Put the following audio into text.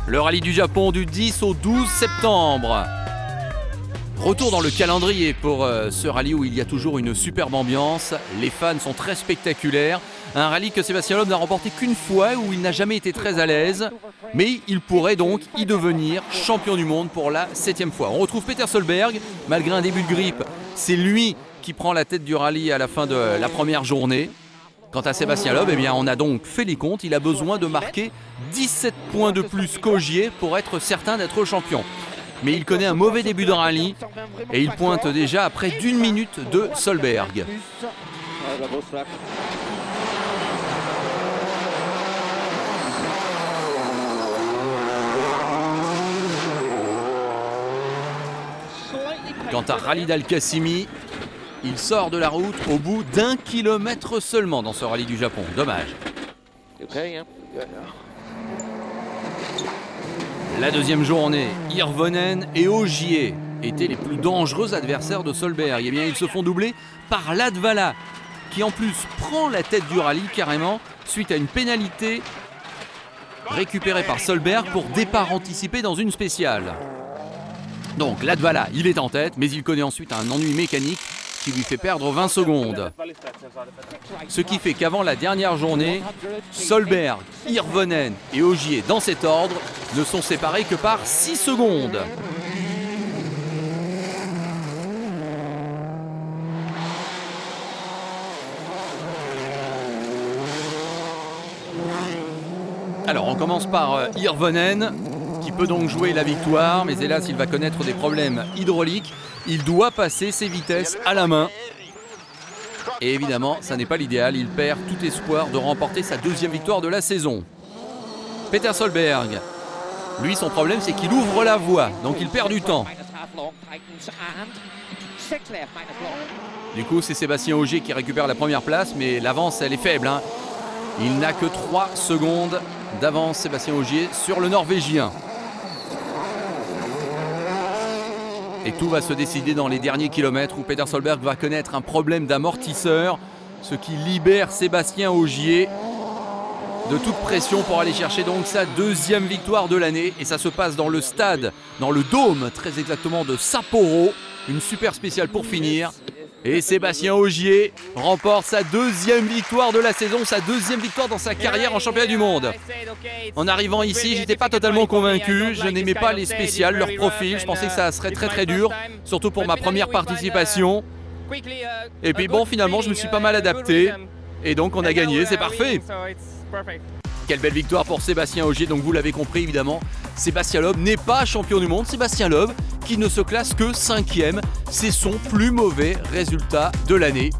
Le rallye du Japon du 10 au 12 septembre. Retour dans le calendrier pour ce rallye où il y a toujours une superbe ambiance. Les fans sont très spectaculaires. Un rallye que Sébastien Loeb n'a remporté qu'une fois, où il n'a jamais été très à l'aise. Mais il pourrait donc y devenir champion du monde pour la 7e fois. On retrouve Peter Solberg. Malgré un début de grippe, c'est lui qui prend la tête du rallye à la fin de la première journée. Quant à Sébastien Loeb, eh bien, on a donc fait les comptes. Il a besoin de marquer 17 points de plus qu'Ogier pour être certain d'être champion. Mais il connaît un mauvais début de rallye et il pointe déjà à près d'1 minute de Solberg. Quant à Khalid Al-Qasimi, il sort de la route au bout d'1 kilomètre seulement dans ce rallye du Japon. Dommage. La deuxième journée, Hirvonen et Ogier étaient les plus dangereux adversaires de Solberg. Eh bien, ils se font doubler par Latvala, qui en plus prend la tête du rallye carrément suite à une pénalité récupérée par Solberg pour départ anticipé dans une spéciale. Donc Latvala, il est en tête, mais il connaît ensuite un ennui mécanique qui lui fait perdre 20 secondes. Ce qui fait qu'avant la dernière journée, Solberg, Hirvonen et Ogier, dans cet ordre, ne sont séparés que par 6 secondes. Alors on commence par Hirvonen, qui peut donc jouer la victoire, mais hélas il va connaître des problèmes hydrauliques. Il doit passer ses vitesses à la main. Et évidemment, ça n'est pas l'idéal. Il perd tout espoir de remporter sa deuxième victoire de la saison. Peter Solberg, lui, son problème, c'est qu'il ouvre la voie, donc il perd du temps. Du coup, c'est Sébastien Ogier qui récupère la première place, mais l'avance, elle est faible, hein. Il n'a que 3 secondes d'avance, Sébastien Ogier, sur le Norvégien. Et tout va se décider dans les derniers kilomètres où Peter Solberg va connaître un problème d'amortisseur, ce qui libère Sébastien Ogier de toute pression pour aller chercher donc sa deuxième victoire de l'année. Et ça se passe dans le stade, dans le dôme très exactement de Sapporo. Une super spéciale pour finir. Et Sébastien Ogier remporte sa deuxième victoire de la saison, sa deuxième victoire dans sa carrière en championnat du monde. En arrivant ici, j'étais pas totalement convaincu, je n'aimais pas les spéciales, leur profil, je pensais que ça serait très dur, surtout pour ma première participation. Et puis bon, finalement, je me suis pas mal adapté, et donc on a gagné, c'est parfait. Quelle belle victoire pour Sébastien Ogier, donc vous l'avez compris évidemment, Sébastien Loeb n'est pas champion du monde. Sébastien Loeb qui ne se classe que 5e, c'est son plus mauvais résultat de l'année.